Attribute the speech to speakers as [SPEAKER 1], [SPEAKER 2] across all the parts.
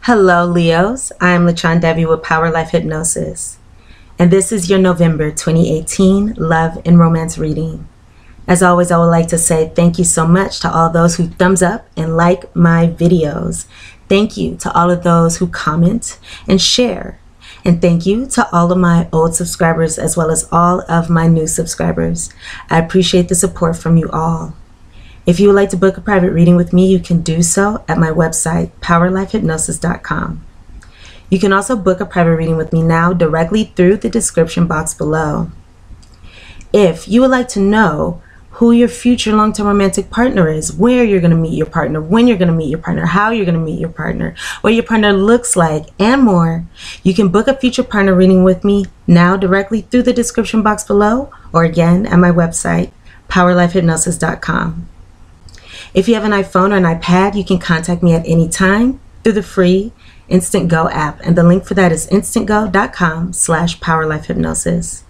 [SPEAKER 1] Hello, Leos. I'm LaChon Debbie with Power Life Hypnosis, and this is your November 2018 Love and Romance reading. As always, I would like to say thank you so much to all those who thumbs up and like my videos. Thank you to all of those who comment and share. And thank you to all of my old subscribers as well as all of my new subscribers. I appreciate the support from you all. If you would like to book a private reading with me, you can do so at my website, POWERLIFEHYPNOSIS.com. You can also book a private reading with me now directly through the description box below. If you would like to know who your future long-term romantic partner is, where you're going to meet your partner, when you're going to meet your partner, how you're going to meet your partner, what your partner looks like, and more, you can book a future partner reading with me now directly through the description box below, or again at my website, POWERLIFEHYPNOSIS.com. If you have an iPhone or an iPad, you can contact me at any time through the free Instant Go app, and the link for that is instantgo.com/powerlifehypnosis.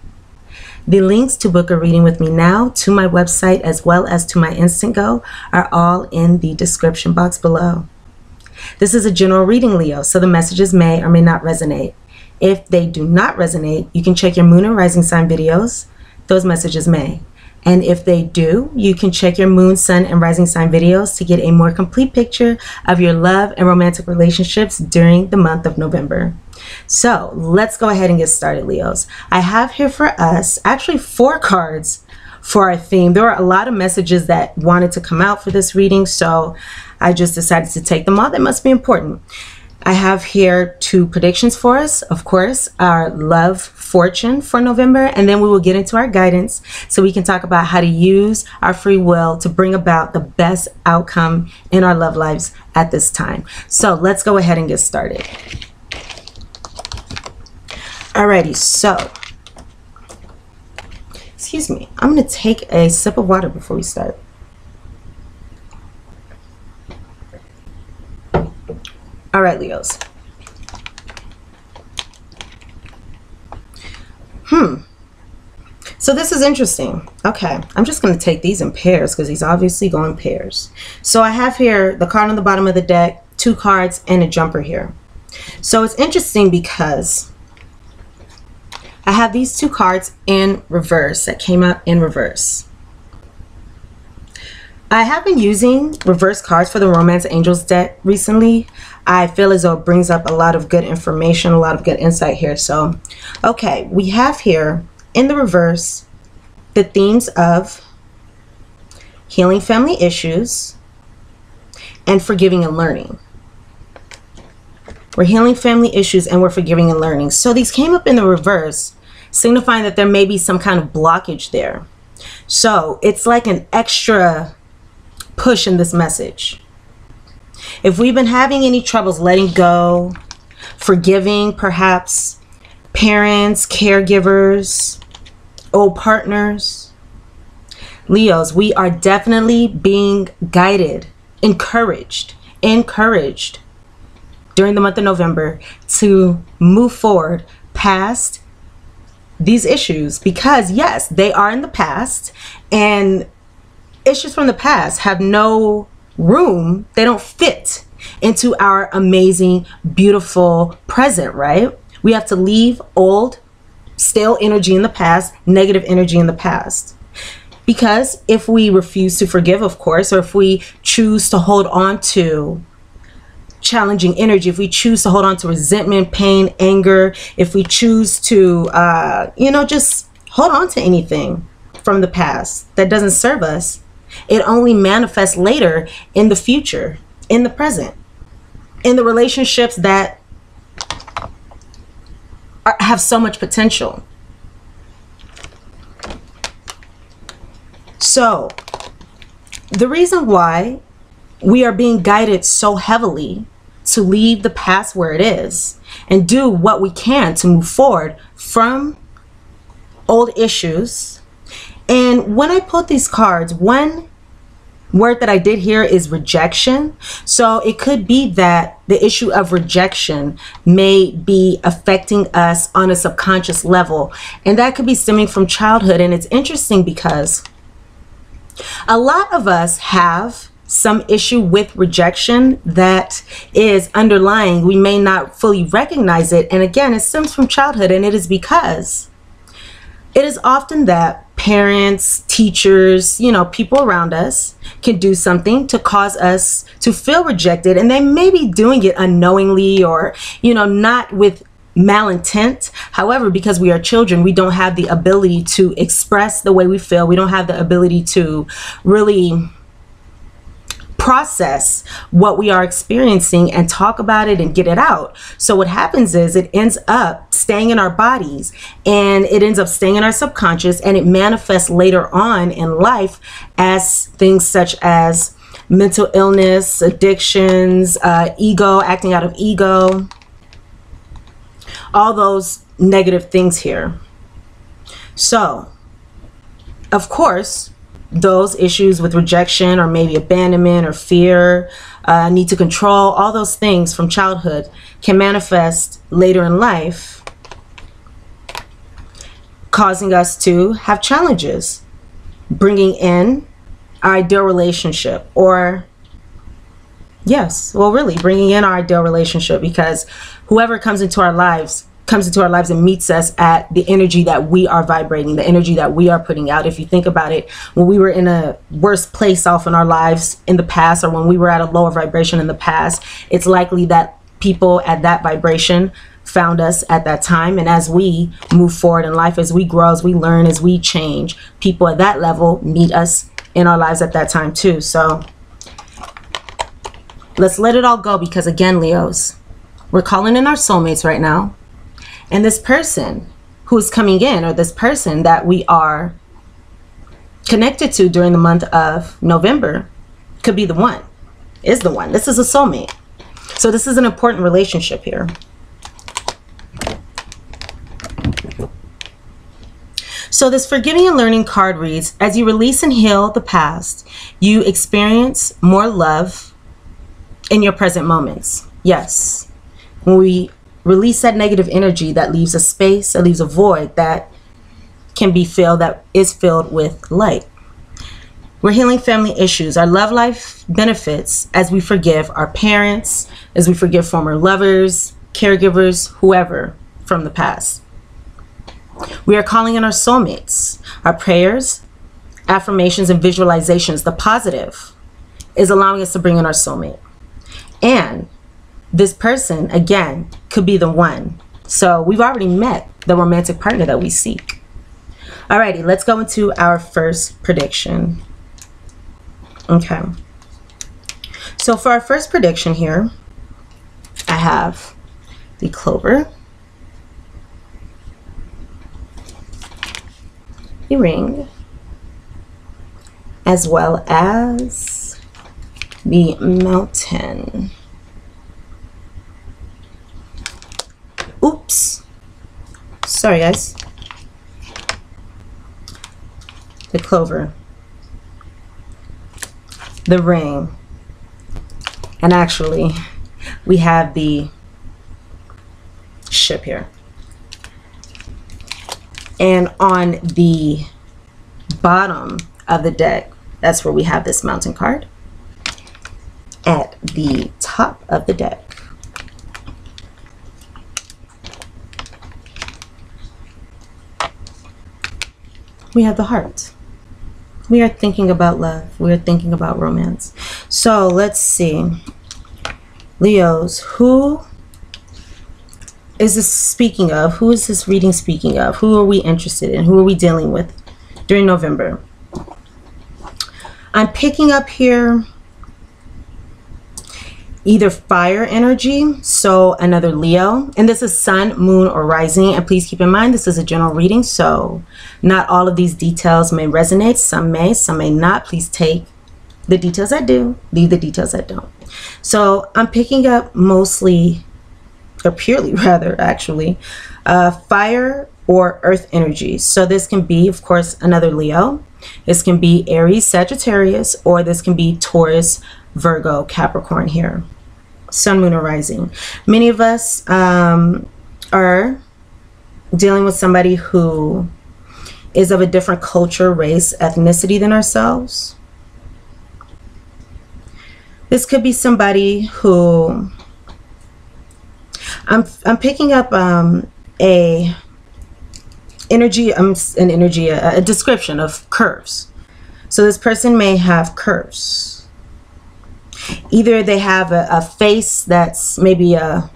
[SPEAKER 1] The links to book a reading with me now, to my website, as well as to my Instant Go are all in the description box below. This is a general reading, Leo, so the messages may or may not resonate. If they do not resonate, you can check your moon and rising sign videos. Those messages may. And if they do, you can check your moon, sun, and rising sign videos to get a more complete picture of your love and romantic relationships during the month of November. So let's go ahead and get started, Leos. I have here for us actually 4 cards for our theme. There were a lot of messages that wanted to come out for this reading, so I just decided to take them all. That must be important. I have here 2 predictions for us. Of course, our love fortune for November, and then we will get into our guidance so we can talk about how to use our free will to bring about the best outcome in our love lives at this time. So let's go ahead and get started. Alrighty, so, excuse me, I'm going to take a sip of water before we start. All right, Leos. So this is interesting. Okay, I'm just going to take these in pairs because these obviously go in pairs. So I have here the card on the bottom of the deck, 2 cards, and a jumper here. So it's interesting because I have these 2 cards in reverse that came out in reverse. I have been using reverse cards for the Romance Angels deck recently. I feel as though it brings up a lot of good information, a lot of good insight here. So, okay, we have here in the reverse the themes of healing family issues and forgiving and learning. We're healing family issues and we're forgiving and learning. So these came up in the reverse, signifying that there may be some kind of blockage there. So it's like an extra push in this message. If we've been having any troubles letting go, forgiving perhaps parents, caregivers, old partners, Leos, we are definitely being guided, encouraged during the month of November to move forward past these issues, because yes, they are in the past, and issues from the past have no room. They don't fit into our amazing, beautiful present, right? We have to leave old, stale energy in the past, negative energy in the past. Because if we refuse to forgive, of course, or if we choose to hold on to challenging energy, if we choose to hold on to resentment, pain, anger, if we choose to, just hold on to anything from the past that doesn't serve us, it only manifests later in the future, in the present, in the relationships that have so much potential. So the reason why we are being guided so heavily to leave the past where it is and do what we can to move forward from old issues. And when I pulled these cards, one word that I did hear is rejection. So it could be that the issue of rejection may be affecting us on a subconscious level, and that could be stemming from childhood. And it's interesting because a lot of us have some issue with rejection that is underlying. We may not fully recognize it. And again, it stems from childhood, and it is because it is often that parents, teachers, people around us can do something to cause us to feel rejected, and they may be doing it unknowingly or, not with malintent. However, because we are children, we don't have the ability to express the way we feel. We don't have the ability to really process what we are experiencing and talk about it and get it out. So what happens is it ends up staying in our bodies, and it ends up staying in our subconscious, and it manifests later on in life as things such as mental illness, addictions, ego, acting out of ego, all those negative things here. So, of course, those issues with rejection or maybe abandonment or fear, need to control, all those things from childhood can manifest later in life, causing us to have challenges, bringing in our ideal relationship, or yes, well, really bringing in our ideal relationship, because whoever comes into our lives and meets us at the energy that we are vibrating, the energy that we are putting out. If you think about it, when we were in a worse place off in our lives in the past, or when we were at a lower vibration in the past, it's likely that people at that vibration found us at that time. And as we move forward in life, as we grow, as we learn, as we change, people at that level meet us in our lives at that time too. So let's let it all go, because again, Leos, we're calling in our soulmates right now. And this person who is coming in, or this person that we are connected to during the month of November, could be the one, is the one. This is a soulmate. So this is an important relationship here. So this forgiving and learning card reads, as you release and heal the past, you experience more love in your present moments. Yes. When we release that negative energy, that leaves a space, that leaves a void that can be filled, that is filled with light. We're healing family issues. Our love life benefits as we forgive our parents, as we forgive former lovers, caregivers, whoever from the past. We are calling in our soulmates. Our prayers, affirmations, and visualizations, the positive, is allowing us to bring in our soulmate. And this person, again, could be the one. So we've already met the romantic partner that we seek. Alrighty, let's go into our first prediction. Okay. So for our first prediction here, I have the clover, the ring, as well as the mountain. Oops. Sorry, guys. The clover, the ring, and actually we have the ship here. And on the bottom of the deck, that's where we have this mountain card. At the top of the deck, we have the heart. We are thinking about love. We are thinking about romance. So let's see. Leos, who is this speaking of? Who is this reading speaking of? Who are we interested in? Who are we dealing with during November? I'm picking up here either fire energy, so another Leo, and this is sun, moon, or rising. And please keep in mind, this is a general reading, so not all of these details may resonate. Some may not. Please take the details that do, leave the details that don't. So I'm picking up mostly, or purely rather, actually, fire or earth energy. So this can be, of course, another Leo. This can be Aries, Sagittarius, or this can be Taurus, Virgo, Capricorn here. Sun, moon, or rising. Many of us are dealing with somebody who is of a different culture, race, ethnicity than ourselves. This could be somebody who I'm picking up a description of curves. So this person may have curves. Either they have a face that's maybe a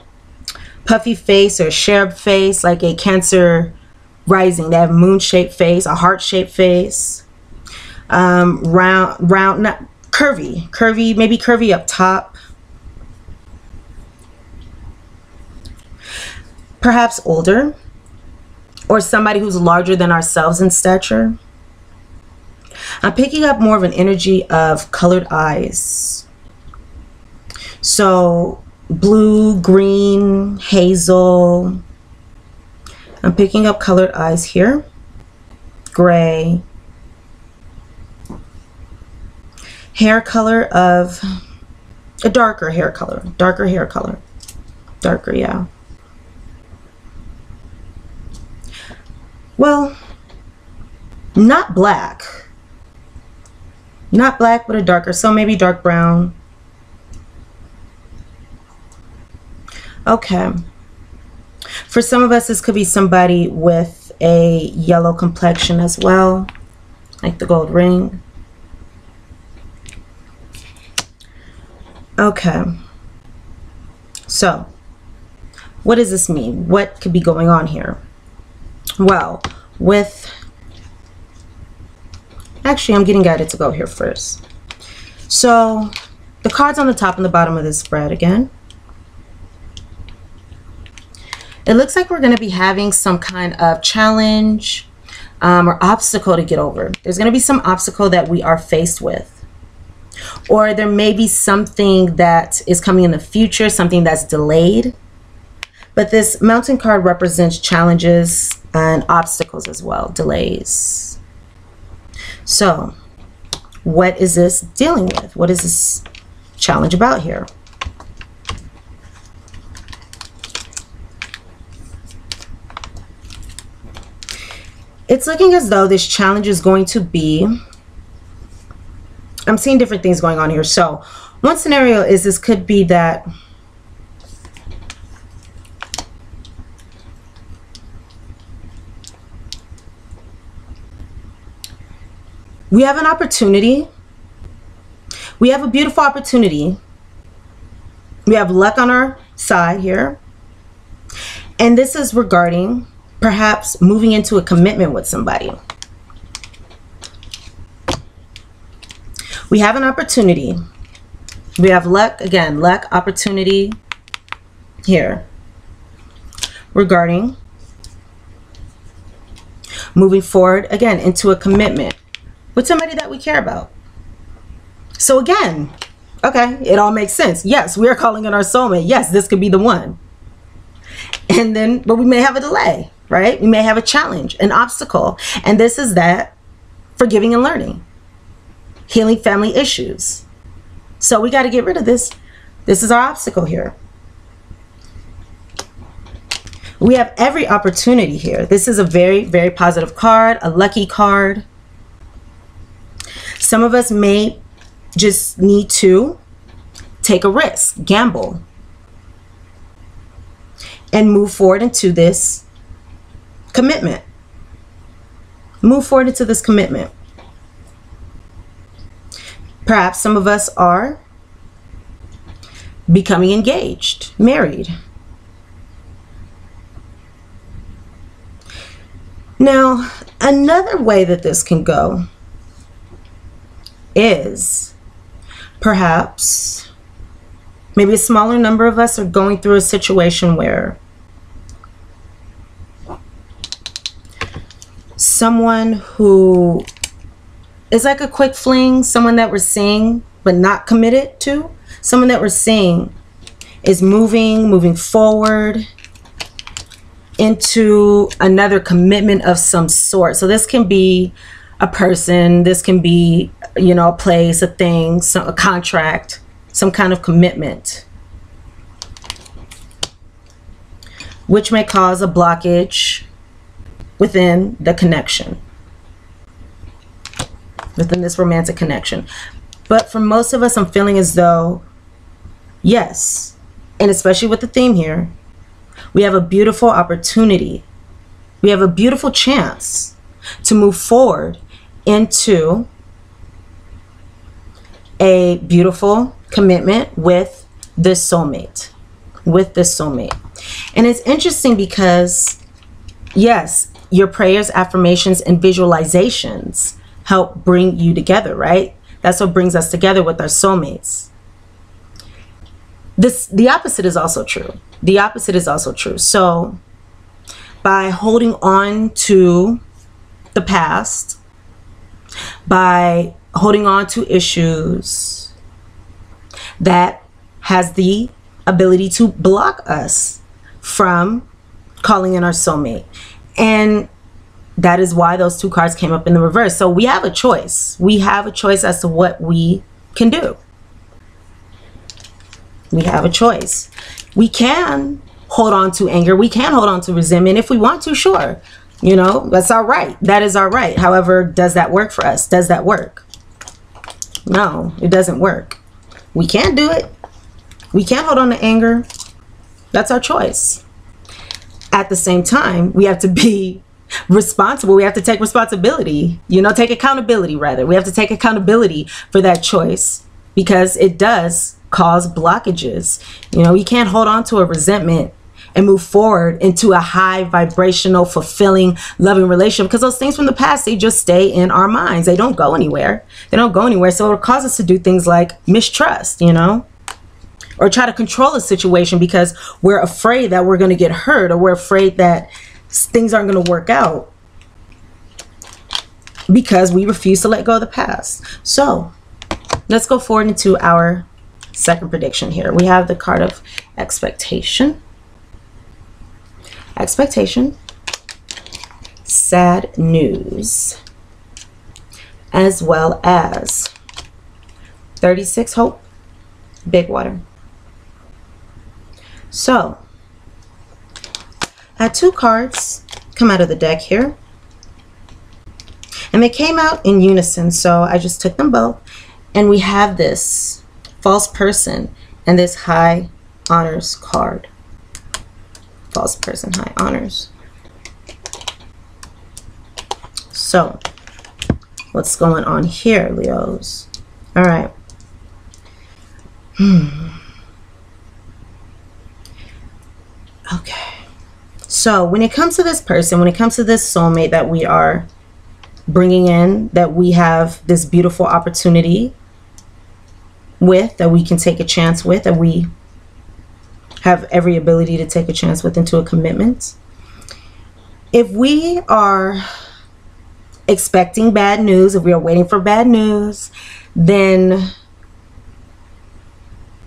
[SPEAKER 1] puffy face or cherub face, like a Cancer rising. They have a moon-shaped face, a heart-shaped face, round, not curvy, maybe curvy up top. Perhaps older, or somebody who's larger than ourselves in stature. I'm picking up more of an energy of colored eyes. So blue, green, hazel. I'm picking up colored eyes here. Gray. Hair color of a darker hair color. Darker, yeah. Well, not black. Not black, but a darker, so maybe dark brown. Okay. For some of us, this could be somebody with a yellow complexion as well, like the gold ring. Okay. So, what does this mean? What could be going on here? Well, actually, I'm getting guided to go here first. So, the cards on the top and the bottom of this spread again. It looks like we're going to be having some kind of challenge or obstacle to get over. There's going to be some obstacle that we are faced with. Or there may be something that is coming in the future, something that's delayed. But this Mountain card represents challenges and obstacles as well, delays. So, what is this dealing with? What is this challenge about here? It's looking as though this challenge is going to be, I'm seeing different things going on here. So one scenario is this could be that we have an opportunity. We have a beautiful opportunity. We have luck on our side here. And this is regarding perhaps moving into a commitment with somebody. We have an opportunity. We have luck, again, luck, opportunity here regarding moving forward, again, into a commitment with somebody that we care about. So again, okay, it all makes sense. Yes, we are calling on our soulmate. Yes, this could be the one. And then, but we may have a delay, right? We may have a challenge, an obstacle. And this is that forgiving and learning, healing family issues. So we got to get rid of this. This is our obstacle here. We have every opportunity here. This is a very, very positive card, a lucky card. Some of us may just need to take a risk, gamble, and move forward into this commitment. Move forward into this commitment. Perhaps some of us are becoming engaged, married. Now, another way that this can go is perhaps maybe a smaller number of us are going through a situation where someone who is like a quick fling, someone that we're seeing but not committed to, someone that we're seeing is moving forward into another commitment of some sort. So this can be a person, this can be, you know, a place, a thing, a contract, some kind of commitment, which may cause a blockage within the connection, within this romantic connection. But for most of us, I'm feeling as though, yes, and especially with the theme here, we have a beautiful opportunity. We have a beautiful chance to move forward into a beautiful commitment with this soulmate. And it's interesting because, yes, your prayers, affirmations, and visualizations help bring you together, right? That's what brings us together with our soulmates. The opposite is also true. The opposite is also true. So by holding on to the past, by holding on to issues, that has the ability to block us from calling in our soulmate. And that is why those two cards came up in the reverse. So we have a choice. We have a choice as to what we can do. We have a choice. We can hold on to anger. We can hold on to resentment if we want to, sure. You know, that's our right. That is our right. However, does that work for us? Does that work? No, it doesn't work. We can't do it. We can't hold on to anger. That's our choice. At the same time, we have to be responsible. We have to take responsibility, you know, take accountability rather. We have to take accountability for that choice because it does cause blockages. You know, you can't hold on to a resentment and move forward into a high vibrational, fulfilling, loving relationship because those things from the past, they just stay in our minds. They don't go anywhere. They don't go anywhere. So it'll cause us to do things like mistrust, you know, or try to control a situation because we're afraid that we're going to get hurt, or we're afraid that things aren't going to work out because we refuse to let go of the past. So let's go forward into our second prediction here. We have the card of expectation. Expectation, sad news, as well as 36 hope, big water. So I had two cards come out of the deck here, and they came out in unison, so I just took them both, and we have this false person and this high honors card. False person, high honors. So what's going on here, Leos? All right. Okay. So when it comes to this person, when it comes to this soulmate that we are bringing in, that we have this beautiful opportunity with, that we can take a chance with, that we have every ability to take a chance with into a commitment. If we are expecting bad news, if we are waiting for bad news, then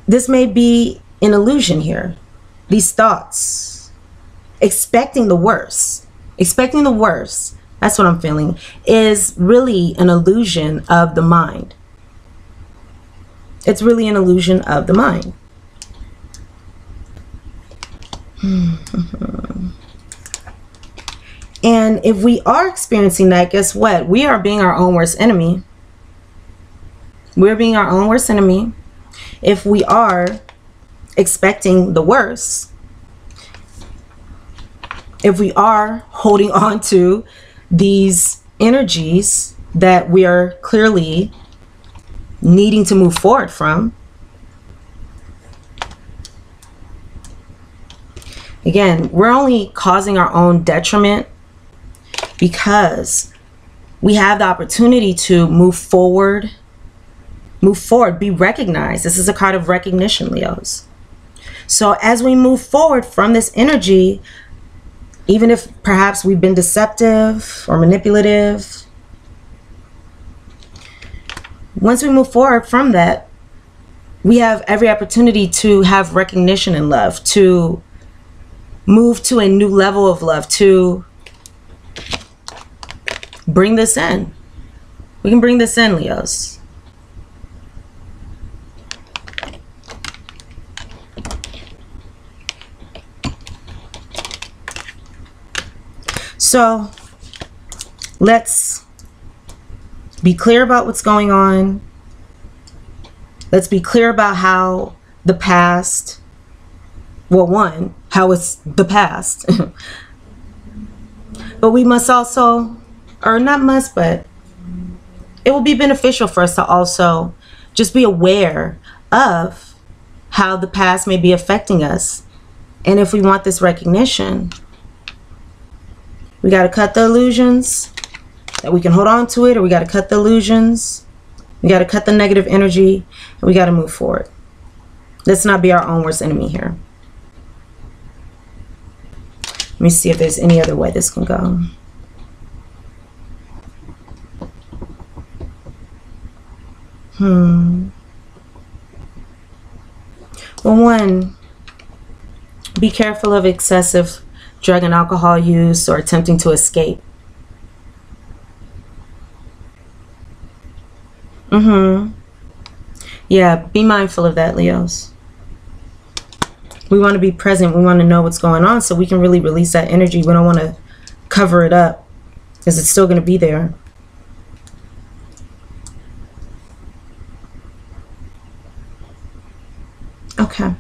[SPEAKER 1] this may be an illusion here. These thoughts, expecting the worst, that's what I'm feeling, is really an illusion of the mind. It's really an illusion of the mind. And if we are experiencing that, guess what? We are being our own worst enemy. We're being our own worst enemy. If we are expecting the worst, if we are holding on to these energies that we are clearly needing to move forward from, again, we're only causing our own detriment because we have the opportunity to move forward, be recognized. This is a card of recognition, Leos. So as we move forward from this energy, even if perhaps we've been deceptive or manipulative, once we move forward from that, we have every opportunity to have recognition and love, to move to a new level of love, to bring this in. We can bring this in, Leos. So let's be clear about what's going on. Let's be clear about how the past, well, one, how it's the past. But we must also, or not must, but it will be beneficial for us to also just be aware of how the past may be affecting us. And if we want this recognition, we got to cut the illusions that we can hold on to it, or we got to cut the illusions. We got to cut the negative energy, and we got to move forward. Let's not be our own worst enemy here. Let me see if there's any other way this can go. Well, one, be careful of excessive drug and alcohol use or attempting to escape. Yeah, be mindful of that, Leos. We want to be present. We want to know what's going on so we can really release that energy. We don't want to cover it up because it's still going to be there. Okay.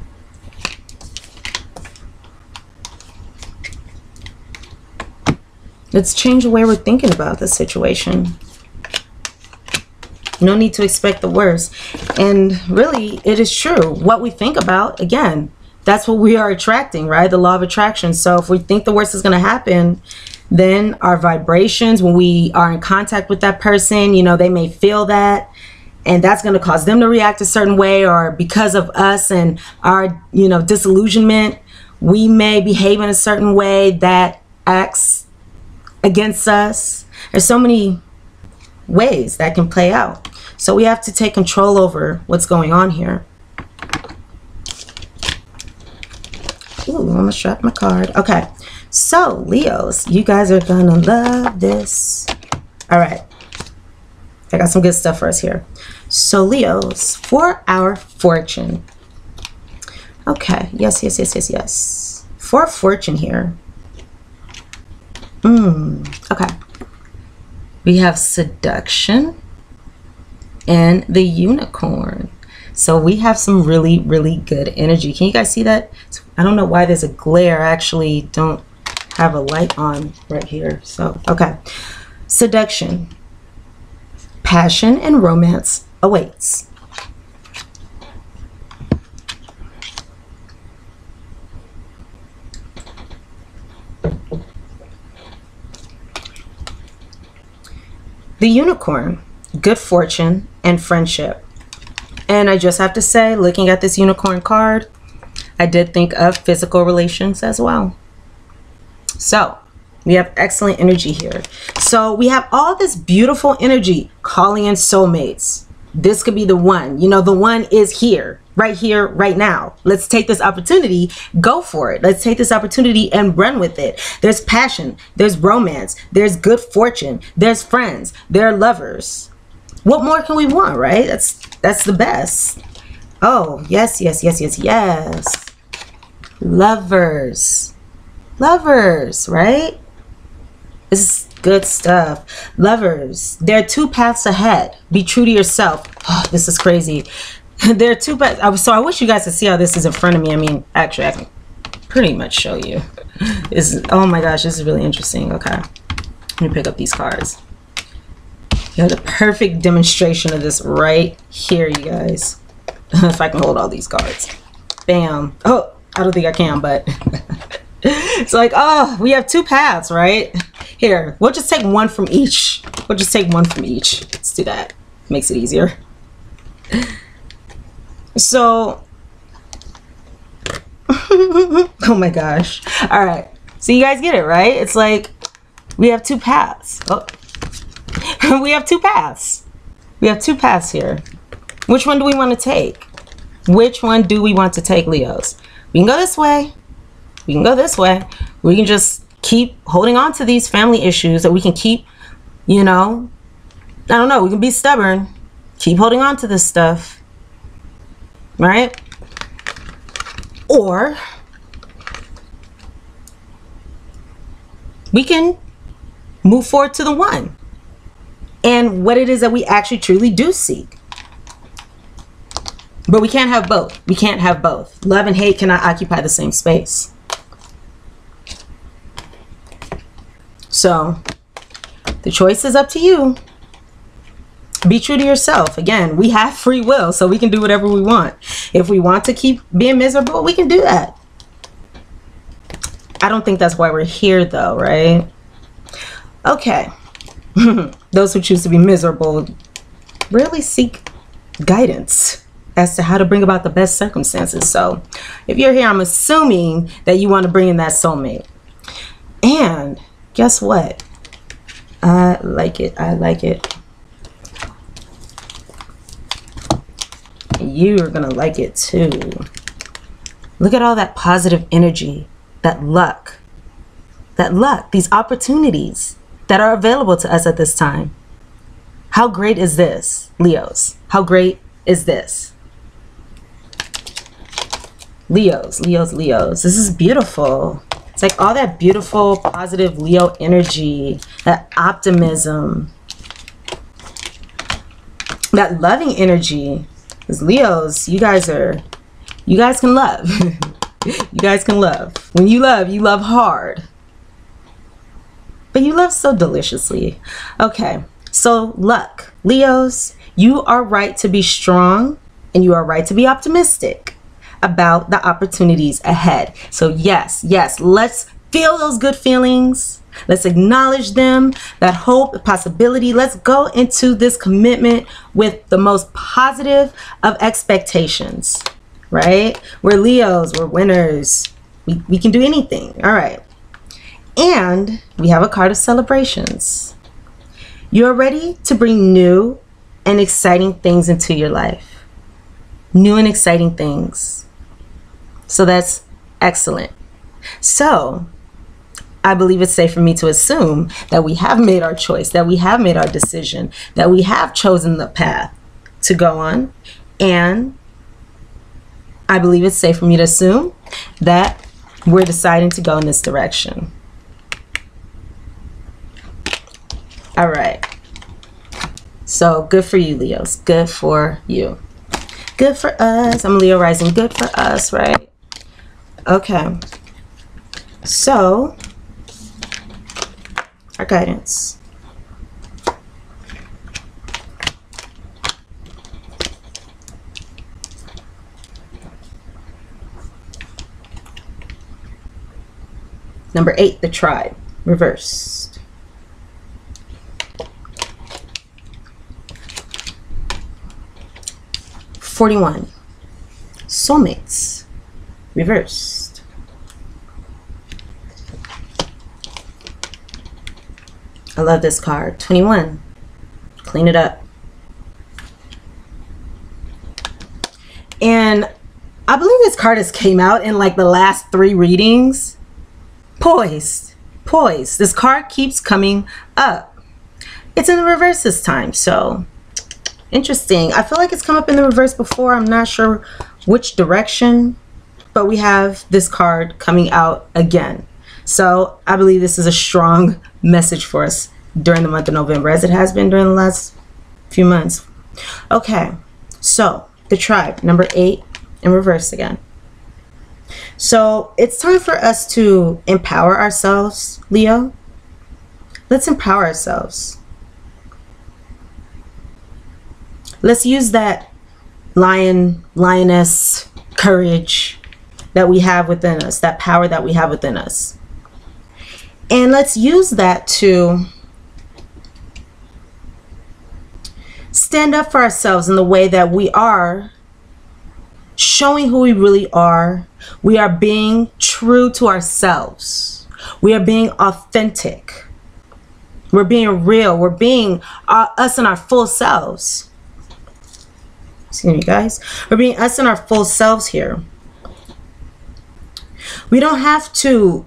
[SPEAKER 1] Let's change the way we're thinking about the situation. No need to expect the worst. And really, it is true. What we think about, again, that's what we are attracting, right? The law of attraction. So if we think the worst is going to happen, then our vibrations, when we are in contact with that person, you know, they may feel that. And that's going to cause them to react a certain way, or because of us and our, you know, disillusionment, we may behave in a certain way that acts against us. There's so many ways that can play out. So we have to take control over what's going on here. Ooh, almost dropped my card. Okay. So, Leos, you guys are going to love this. All right. I got some good stuff for us here. So, Leos, for our fortune. Okay. Yes. For fortune here. Okay. We have seduction and the unicorn. So we have some really, really good energy. Can you guys see that? I don't know why there's a glare. I actually don't have a light on right here. So, okay. Seduction. Passion and romance awaits. The unicorn, good fortune and friendship. And I just have to say, looking at this unicorn card, I did think of physical relations as well. So we have excellent energy here. So we have all this beautiful energy calling in soulmates. This could be the one. You know, the one is here, right now. Let's take this opportunity. Go for it. Let's take this opportunity and run with it. There's passion. There's romance. There's good fortune. There's friends. There are lovers. What more can we want, right? That's the best. Oh, yes. Lovers, right? This is good stuff. Lovers. There are two paths ahead. Be true to yourself. Oh, this is crazy. There are two paths. So I wish you guys could see how this is in front of me. I mean, actually, I can pretty much show you. Oh my gosh, this is really interesting. Okay. Let me pick up these cards. You have the perfect demonstration of this right here, you guys. If I can hold all these cards. Bam. Oh, I don't think I can, but it's like, oh, we have two paths, right? Here, we'll just take one from each. Let's do that. Makes it easier. So, oh my gosh. All right. So you guys get it, right? It's like we have two paths. Oh. We have two paths. We have two paths here. Which one do we want to take? Which one do we want to take, Leos? We can go this way. We can go this way. We can just keep holding on to these family issues, or we can keep, you know, I don't know, we can be stubborn. Keep holding on to this stuff. Right? Or we can move forward to the one and what it is that we actually truly do seek. But we can't have both. We can't have both. Love and hate cannot occupy the same space. So the choice is up to you. Be true to yourself. Again, we have free will, so we can do whatever we want. If we want to keep being miserable, we can do that. I don't think that's why we're here though, right? Okay. Those who choose to be miserable really seek guidance as to how to bring about the best circumstances. So if you're here, I'm assuming that you want to bring in that soulmate. And guess what? I like it. I like it. You're gonna like it too. Look at all that positive energy, that luck, these opportunities that are available to us at this time. How great is this, Leos? How great is this? Leos, Leos, Leos. This is beautiful. It's like all that beautiful, positive Leo energy, that optimism, that loving energy. Because Leos, you guys can love. You guys can love. When you love hard. But you love so deliciously. Okay, so luck. Leos, you are right to be strong and you are right to be optimistic about the opportunities ahead. So yes, let's feel those good feelings. Let's acknowledge them, that hope, the possibility. Let's go into this commitment with the most positive of expectations, right? We're Leos, we're winners. We can do anything. All right. And we have a card of celebrations. You're ready to bring new and exciting things into your life. New and exciting things. So that's excellent. So I believe it's safe for me to assume that we have made our choice, that we have made our decision, that we have chosen the path to go on. And I believe it's safe for me to assume that we're deciding to go in this direction. All right. So good for you, Leos. Good for you. Good for us. I'm Leo rising. Good for us, right? Okay. So our guidance. Number 8, the tribe, reversed. $41, soulmates, reversed. I love this card. 21. Clean it up. And I believe this card has came out in like the last 3 readings. Poised. Poised. This card keeps coming up. It's in the reverse this time. So interesting. I feel like it's come up in the reverse before. I'm not sure which direction. But we have this card coming out again. So I believe this is a strong message for us during the month of November, as it has been during the last few months. Okay, so the tribe, number 8 in reverse again. So it's time for us to empower ourselves, Leo. Let's empower ourselves. Let's use that lioness courage that we have within us, that power that we have within us. And let's use that to stand up for ourselves in the way that we are showing who we really are. We are being true to ourselves. We are being authentic. We're being real. We're being us in our full selves. Excuse me, guys. We're being us in our full selves here. We don't have to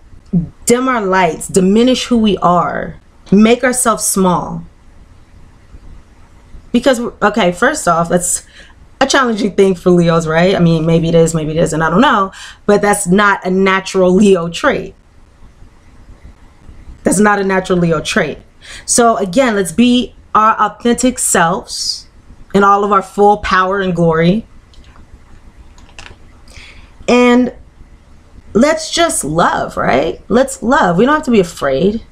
[SPEAKER 1] dim our lights, diminish who we are, make ourselves small. Because, okay, first off, that's a challenging thing for Leos, right? I mean, maybe it is, maybe it isn't, I don't know. But that's not a natural Leo trait. That's not a natural Leo trait. So again, let's be our authentic selves in all of our full power and glory. And let's just love, right? Let's love. We don't have to be afraid.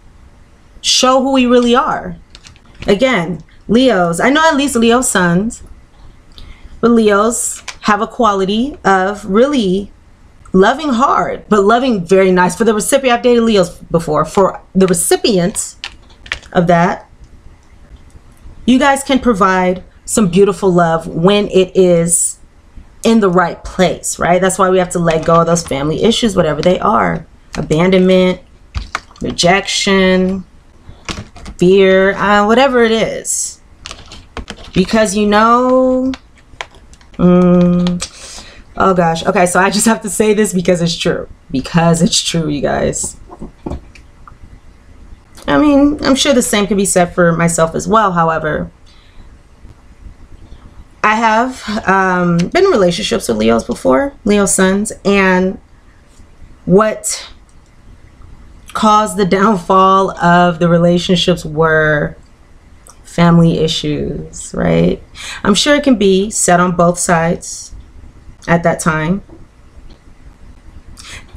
[SPEAKER 1] Show who we really are. Again, Leos, I know at least Leo sons, but Leos have a quality of really loving hard, but loving very nice. For the recipient, I've dated Leos before. For the recipients of that, you guys can provide some beautiful love when it is in the right place, right? That's why we have to let go of those family issues, whatever they are. Abandonment, rejection, fear, whatever it is. Because you know, oh gosh. Okay, so I just have to say this because it's true. Because it's true, you guys. I mean, I'm sure the same can be said for myself as well. However, I have been in relationships with Leos before, Leo sons, and what caused the downfall of the relationships were family issues, right? I'm sure it can be said on both sides at that time.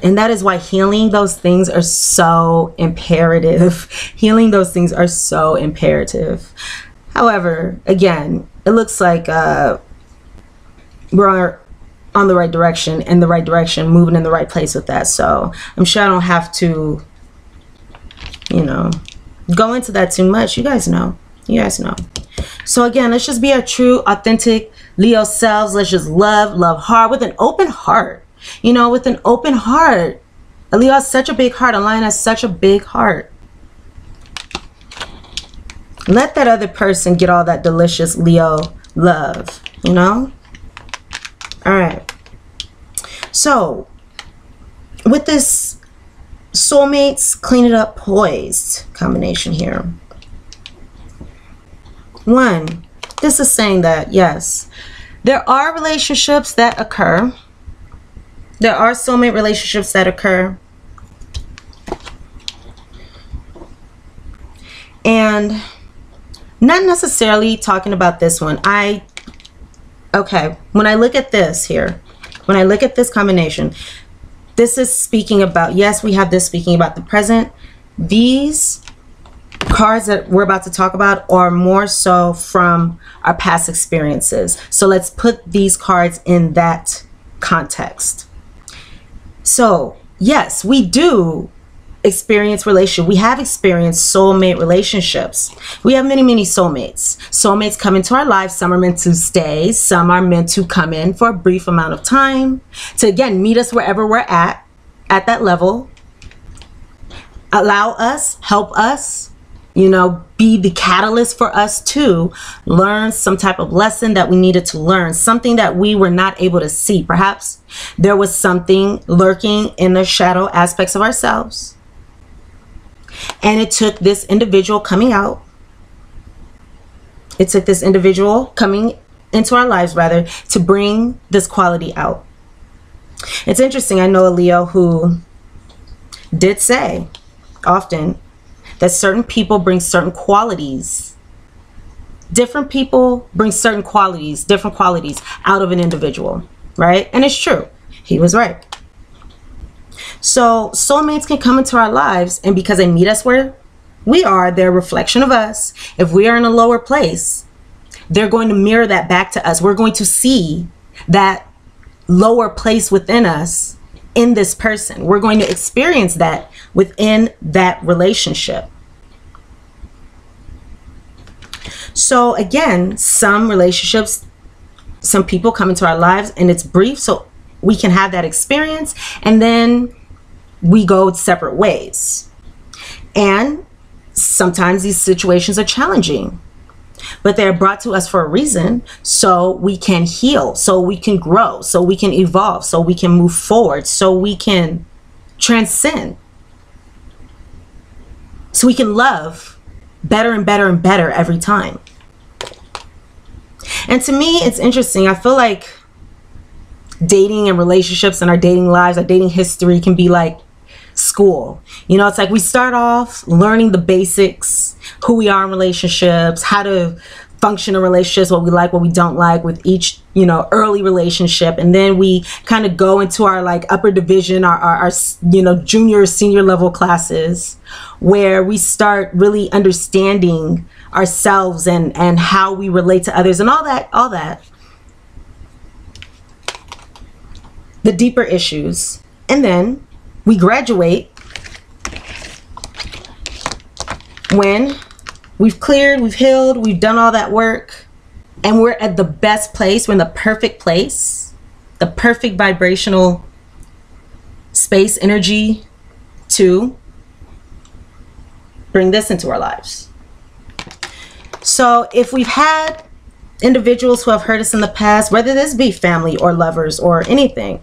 [SPEAKER 1] And that is why healing those things are so imperative. Healing those things are so imperative. However, again, it looks like we're on the right direction, in the right direction, moving in the right place with that. So I'm sure I don't have to, you know, go into that too much. You guys know. You guys know. So again, let's just be our true, authentic Leo selves. Let's just love hard with an open heart. You know, with an open heart. A Leo has such a big heart. A lion has such a big heart. Let that other person get all that delicious Leo love, you know? All right. So, with this soulmates, clean it up, poised combination here. One, this is saying that, yes, there are relationships that occur. There are soulmate relationships that occur. And not necessarily talking about this one. Okay, when I look at this here, when I look at this combination, this is speaking about, yes, we have this speaking about the present. These cards that we're about to talk about are more so from our past experiences. So let's put these cards in that context. So yes, we do experience relationship. We have experienced soulmate relationships. We have many soulmates. Soulmates come into our lives. Some are meant to stay. Some are meant to come in for a brief amount of time to, again, meet us wherever we're at that level. Allow us, help us, you know, be the catalyst for us to learn some type of lesson that we needed to learn, something that we were not able to see. Perhaps there was something lurking in the shadow aspects of ourselves. And it took this individual coming out. It took this individual coming into our lives, rather, to bring this quality out. It's interesting. I know a Leo who did say often that certain people bring certain qualities. Different people bring certain qualities, different qualities out of an individual, right? And it's true. He was right. So soulmates can come into our lives, and because they meet us where we are, they're a reflection of us. If we are in a lower place, they're going to mirror that back to us. We're going to see that lower place within us in this person. We're going to experience that within that relationship. So again, some relationships, some people come into our lives and it's brief, so we can have that experience and then we go separate ways. And sometimes these situations are challenging, but they're brought to us for a reason, so we can heal, so we can grow, so we can evolve, so we can move forward, so we can transcend, so we can love better and better and better every time. And to me, it's interesting. I feel like dating and relationships and our dating lives, our dating history can be like school. You know, it's like we start off learning the basics, who we are in relationships, how to function in relationships, what we like, what we don't like with each, you know, early relationship. And then we kind of go into our like upper division, our you know, junior, senior level classes, where we start really understanding ourselves and how we relate to others and all that. The deeper issues. And then we graduate when we've cleared, we've healed, we've done all that work, and we're at the best place, we're in the perfect place, the perfect vibrational space, energy to bring this into our lives. So if we've had individuals who have hurt us in the past, whether this be family or lovers or anything,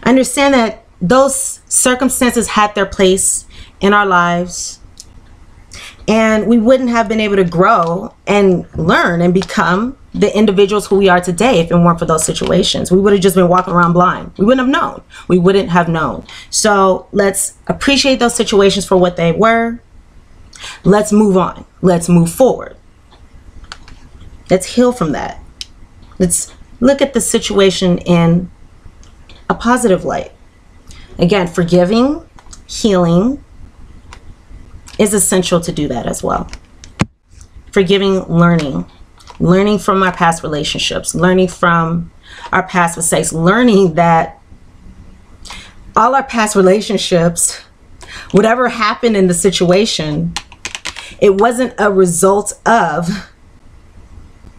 [SPEAKER 1] understand that those circumstances had their place in our lives, and we wouldn't have been able to grow and learn and become the individuals who we are today if it weren't for those situations. We would have just been walking around blind. We wouldn't have known. We wouldn't have known. So let's appreciate those situations for what they were. Let's move on. Let's move forward. Let's heal from that. Let's look at the situation in a positive light. Again, forgiving, healing is essential to do that as well. Forgiving, learning from our past relationships, learning from our past mistakes, learning that all our past relationships, whatever happened in the situation, it wasn't a result of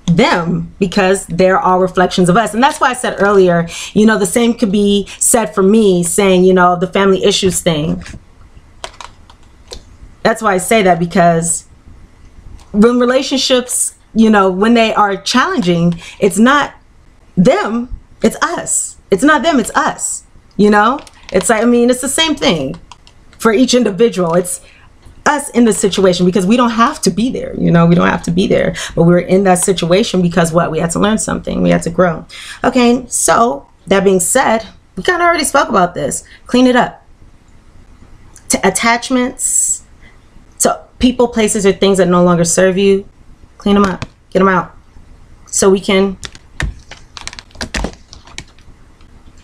[SPEAKER 1] them, because they're all reflections of us. And that's why I said earlier, you know, the same could be said for me, saying, you know, the family issues thing. That's why I say that, because when relationships, you know, when they are challenging, it's not them, it's us. It's not them, it's us. You know, it's like, I mean, it's the same thing for each individual. It's us in the situation, because we don't have to be there. You know, we don't have to be there, but we're in that situation because what? We had to learn something. We had to grow. Okay, so that being said, we kind of already spoke about this. Clean it up. To attachments, to people, places, or things that no longer serve you, clean them up. Get them out. So we can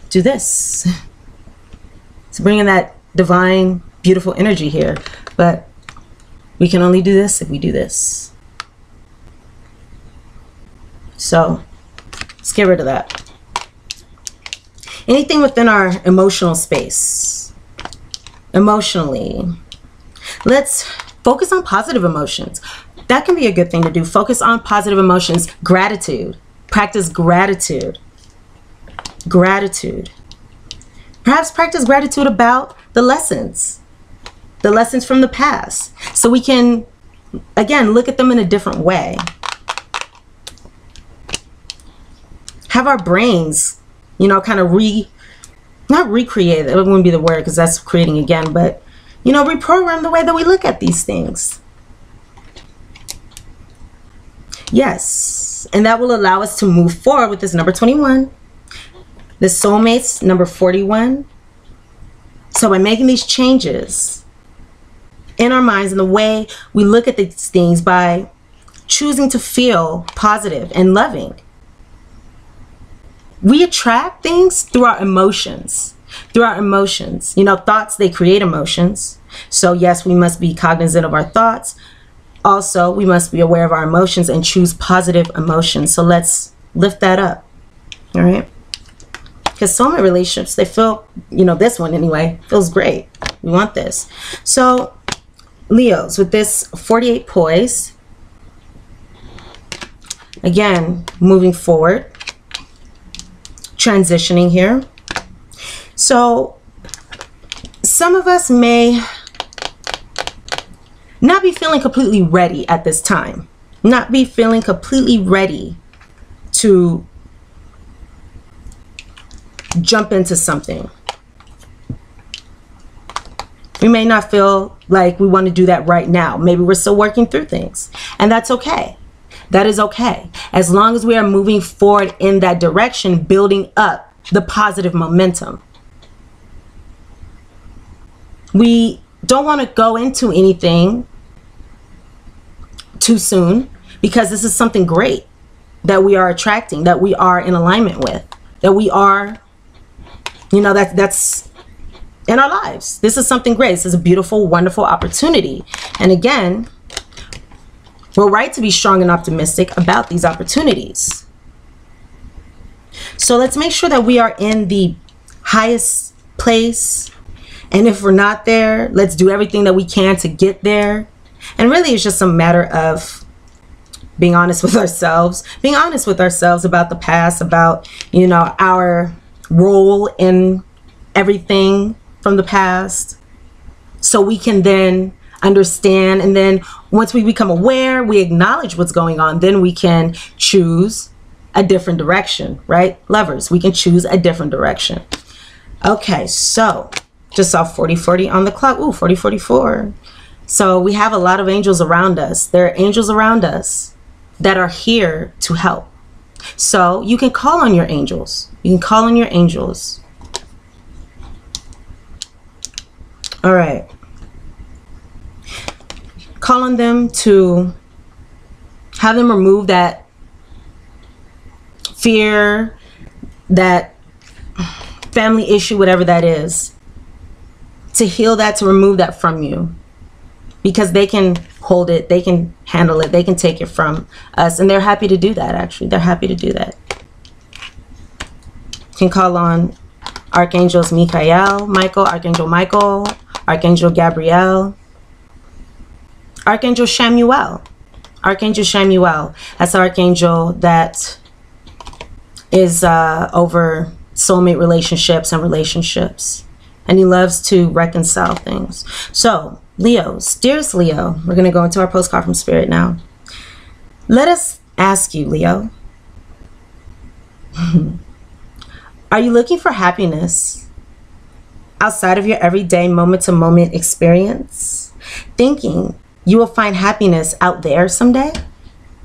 [SPEAKER 1] do this. It's bringing that divine, beautiful energy here. But we can only do this if we do this. So let's get rid of that. Anything within our emotional space, emotionally, let's focus on positive emotions. That can be a good thing to do. Focus on positive emotions. Gratitude. Practice gratitude. Gratitude. Perhaps practice gratitude about the lessons from the past, so we can, again, look at them in a different way. Have our brains, you know, kind of not recreate, it wouldn't be the word because that's creating again, but, you know, reprogram the way that we look at these things. Yes, and that will allow us to move forward with this number 21, the soulmates, number 41. So by making these changes in our minds and the way we look at these things, by choosing to feel positive and loving, we attract things through our emotions. Through our emotions. You know, thoughts, they create emotions. So yes, we must be cognizant of our thoughts. Also, we must be aware of our emotions and choose positive emotions. So let's lift that up. All right? Because soulmate relationships, they feel, you know, this one anyway, feels great. We want this. So Leos, with this 48 poise, again, moving forward, transitioning here. So some of us may not be feeling completely ready at this time, not be feeling completely ready to jump into something. We may not feel like we want to do that right now. Maybe we're still working through things, and that's okay. That is okay. As long as we are moving forward in that direction, building up the positive momentum. We don't want to go into anything too soon. because this is something great that we are attracting, that we are in alignment with, that we are, you know, that's in our lives. This is something great. This is a beautiful, wonderful opportunity. And again, we're right to be strong and optimistic about these opportunities. So let's make sure that we are in the highest place. And if we're not there, let's do everything that we can to get there. And really, it's just a matter of being honest with ourselves, about the past, about, you know, our role in everything from the past, so we can then understand. And then once we become aware, we acknowledge what's going on, then we can choose a different direction, right? Lovers, we can choose a different direction. Okay, so just saw 4040 on the clock. Ooh, 4044. So we have a lot of angels around us. There are angels around us that are here to help. So you can call on your angels. You can call on your angels. All right. Call on them to have them remove that fear, that family issue, whatever that is, to heal that, to remove that from you, because they can hold it, they can handle it, they can take it from us, and they're happy to do that. Actually, they're happy to do that. You can call on Archangels Michael, Archangel Michael, Archangel Gabriel, Archangel Shamuel. Archangel Shamuel, that's the archangel that is over soulmate relationships and relationships, and he loves to reconcile things. So Leos, dearest Leo, we're going to go into our postcard from Spirit now. Let us ask you, Leo, are you looking for happiness outside of your everyday moment-to-moment experience, thinking you will find happiness out there someday?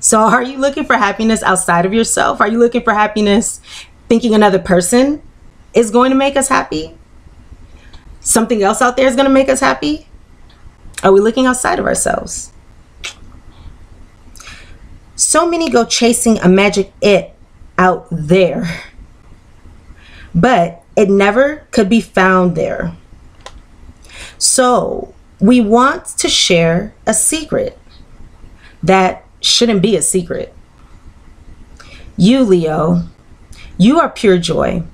[SPEAKER 1] So are you looking for happiness outside of yourself? Are you looking for happiness thinking another person is going to make us happy? Something else out there is going to make us happy? Are we looking outside of ourselves? So many go chasing a magic it out there, but it never could be found there. So we want to share a secret that shouldn't be a secret. You, Leo, you are pure joy.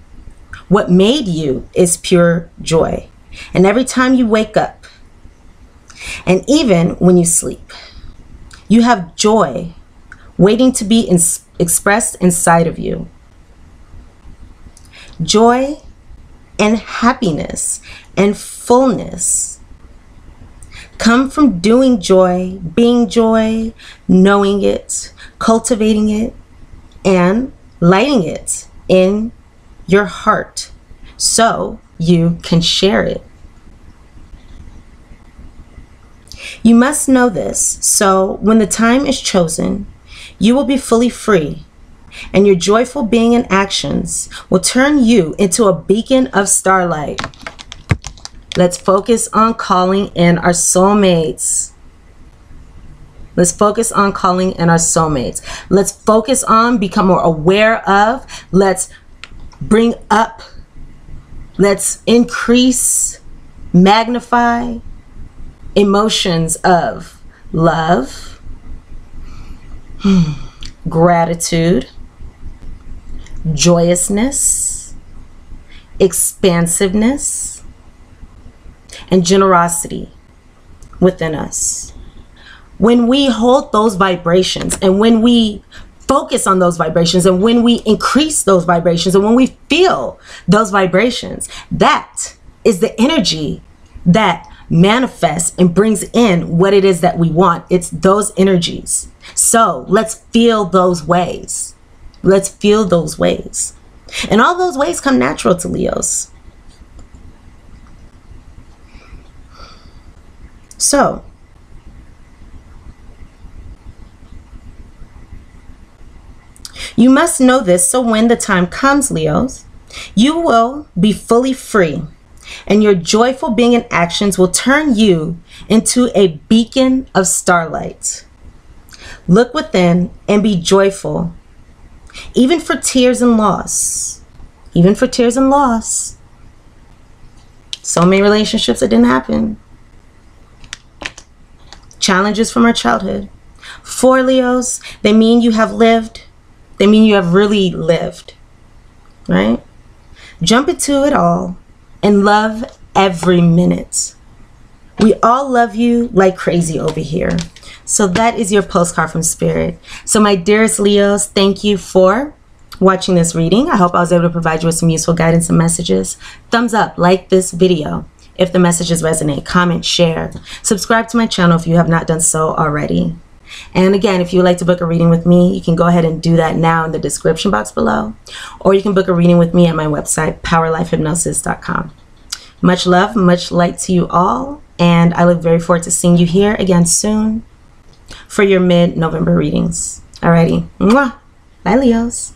[SPEAKER 1] What made you is pure joy. And every time you wake up, and even when you sleep, you have joy waiting to be expressed inside of you. Joy and happiness and fullness come from doing joy, being joy, knowing it, cultivating it, and lighting it in your heart so you can share it. You must know this, so when the time is chosen, you will be fully free, and your joyful being and actions will turn you into a beacon of starlight. Let's focus on calling in our soulmates. Let's focus on calling in our soulmates. Let's focus on become more aware of. Let's bring up. Let's increase, magnify emotions of love, gratitude, joyousness, expansiveness, and generosity within us. When we hold those vibrations, and when we focus on those vibrations, and when we increase those vibrations, and when we feel those vibrations, that is the energy that manifests and brings in what it is that we want. It's those energies. So let's feel those ways. Let's feel those ways. And all those ways come natural to Leos. So you must know this, so when the time comes, Leos, you will be fully free, and your joyful being and actions will turn you into a beacon of starlight. Look within and be joyful, even for tears and loss. Even for tears and loss. So many relationships that didn't happen. Challenges from our childhood. For Leos, they mean you have lived. They mean you have really lived. Right? Jump into it all and love every minute. We all love you like crazy over here. So that is your postcard from Spirit. So my dearest Leos, thank you for watching this reading. I hope I was able to provide you with some useful guidance and messages. Thumbs up, like this video if the messages resonate, comment, share. Subscribe to my channel if you have not done so already. And again, if you would like to book a reading with me, you can go ahead and do that now in the description box below. Or you can book a reading with me at my website, POWERLIFEHYPNOSIS.com. Much love, much light to you all. And I look very forward to seeing you here again soon for your mid-November readings. Alrighty. Mwah. Bye, Leos.